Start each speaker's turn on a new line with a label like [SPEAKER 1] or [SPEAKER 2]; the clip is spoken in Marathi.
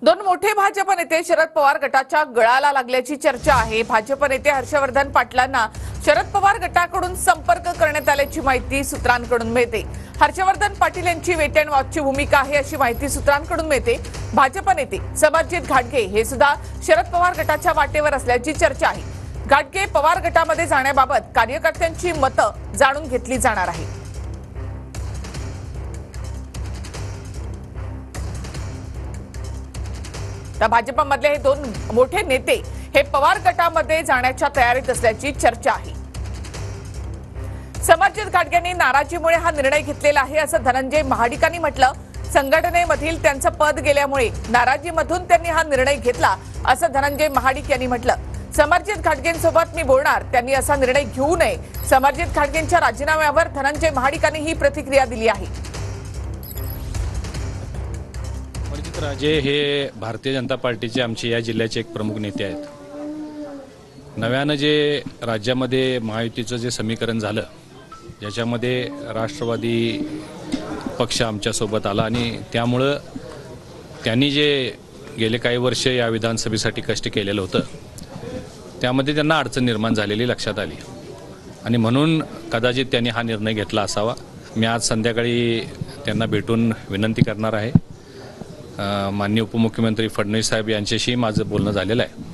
[SPEAKER 1] दोन मोठे भाजप नेते शरद पवार गटाच्या गळाला लागल्याची चर्चा आहे। भाजप नेते हर्षवर्धन पाटलांना शरद पवार गटाकडून संपर्क करण्यात आल्याची माहिती सूत्रांकडून मिळते। हर्षवर्धन पाटील यांची वेट अँड वॉचची भूमिका आहे अशी माहिती सूत्रांकडून मिळते। भाजप नेते समरजित घाटगे हे सुद्धा शरद पवार गटाच्या वाटेवर असल्याची चर्चा आहे। घाटगे पवार गटामध्ये जाण्याबाबत कार्यकर्त्यांची मतं जाणून घेतली जाणार आहे। तर भाजपमधले हे दोन मोठे नेते हे पवार गटामध्ये जाण्याच्या तयारीत असल्याची चर्चा आहे। समरजित घाटगेंनी नाराजीमुळे हा निर्णय घेतलेला आहे असं धनंजय महाडिकांनी म्हटलं। संघटनेमधील त्यांचं पद गेल्यामुळे नाराजीमधून त्यांनी हा निर्णय घेतला असं धनंजय महाडिक यांनी म्हटलं। समरजित घाटगेंसोबत मी बोलणार, त्यांनी असा निर्णय घेऊ नये। समरजित घाटगेंच्या राजीनाम्यावर धनंजय महाडिकांनी ही प्रतिक्रिया दिली आहे।
[SPEAKER 2] समरजित राजे हे भारतीय जनता पार्टीचे आमचे या जिल्ह्याचे एक प्रमुख नेते आहेत। नव्यानं जे राज्यामध्ये महायुतीचं जे समीकरण झालं, ज्याच्यामध्ये राष्ट्रवादी पक्ष आमच्यासोबत आला आणि त्यामुळं त्यांनी जे गेले काही वर्ष या विधानसभेसाठी कष्ट केलेलं होतं, त्यामध्ये त्यांना अडचण निर्माण झालेली लक्षात आली आणि म्हणून कदाचित त्यांनी हा निर्णय घेतला असावा। मी आज संध्याकाळी त्यांना भेटून विनंती करणार आहे। माननीय उपमुख्यमंत्री फडणवीस साहेब यांच्याशी माझं बोलणं झालेलं आहे।